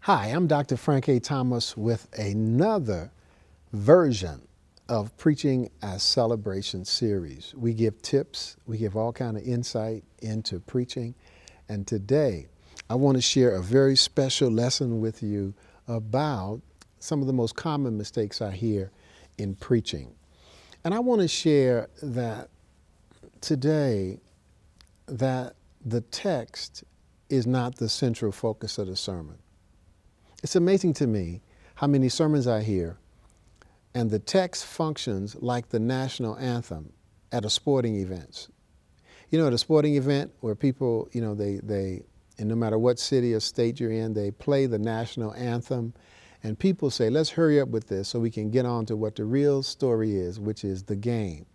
Hi, I'm Dr. Frank A. Thomas with another version of Preaching as Celebration series. We give tips, we give all kind of insight into preaching, and today I want to share a very special lesson with you about some of the most common mistakes I hear in preaching. And I want to share that today that the text is not the central focus of the sermon. It's amazing to me how many sermons I hear and the text functions like the national anthem at a sporting event. You know, at a sporting event where people, they and no matter what city or state you're in, they play the national anthem and people say, let's hurry up with this so we can get on to what the real story is, which is the game.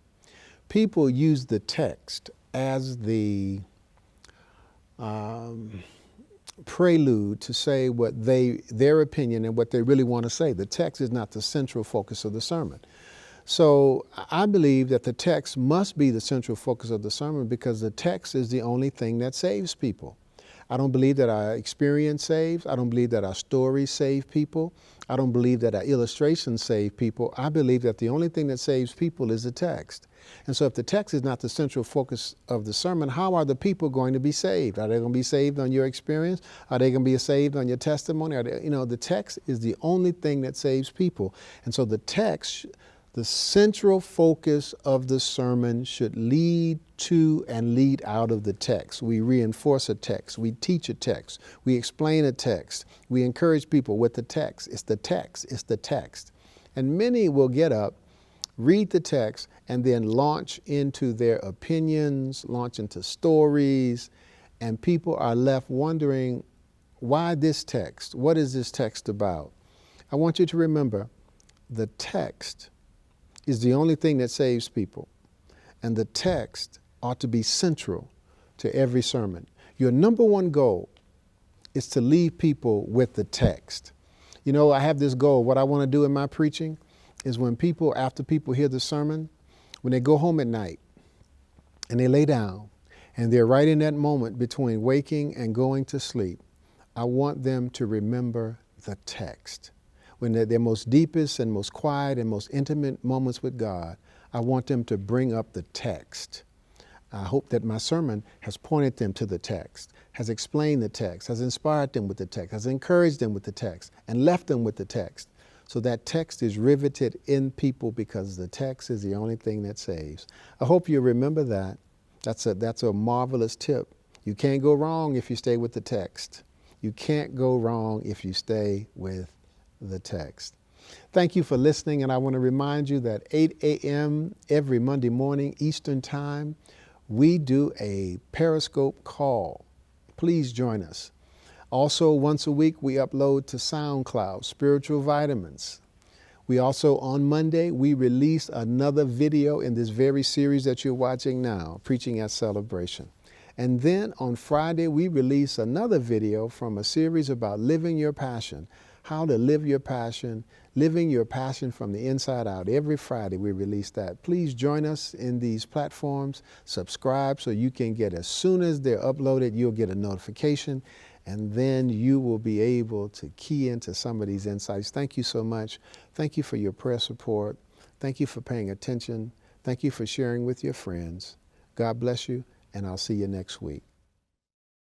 People use the text as the prelude to say what their opinion and what they really want to say. The text is not the central focus of the sermon. So I believe that the text must be the central focus of the sermon because the text is the only thing that saves people. I don't believe that our experience saves. I don't believe that our stories save people. I don't believe that our illustrations save people. I believe that the only thing that saves people is the text. And so if the text is not the central focus of the sermon, how are the people going to be saved? Are they going to be saved on your experience? Are they going to be saved on your testimony? The text is the only thing that saves people. And so the text, the central focus of the sermon should lead to and lead out of the text. We reinforce a text. We teach a text. We explain a text. We encourage people with the text. It's the text. It's the text. And many will get up, read the text, and then launch into their opinions, launch into stories, and people are left wondering, why this text? What is this text about? I want you to remember, the text is the only thing that saves people. And the text ought to be central to every sermon. Your number one goal is to leave people with the text. You know, I have this goal. What I want to do in my preaching is after people hear the sermon, when they go home at night and they lay down and they're right in that moment between waking and going to sleep, I want them to remember the text. When they're their most deepest and most quiet and most intimate moments with God, I want them to bring up the text. I hope that my sermon has pointed them to the text, has explained the text, has inspired them with the text, has encouraged them with the text, and left them with the text. So that text is riveted in people because the text is the only thing that saves. I hope you remember that. That's a marvelous tip. You can't go wrong if you stay with the text. You can't go wrong if you stay with the text. Thank you for listening, and I want to remind you that 8 a.m. every Monday morning Eastern Time, we do a Periscope call. Please join us. Also, once a week, we upload to SoundCloud, Spiritual Vitamins. We also, on Monday, we release another video in this very series that you're watching now, Preaching as Celebration. And then on Friday, we release another video from a series about living your passion, how to live your passion, living your passion from the inside out. Every Friday we release that. Please join us in these platforms. Subscribe so you can get, as soon as they're uploaded, you'll get a notification, and then you will be able to key into some of these insights. Thank you so much. Thank you for your prayer support. Thank you for paying attention. Thank you for sharing with your friends. God bless you, and I'll see you next week.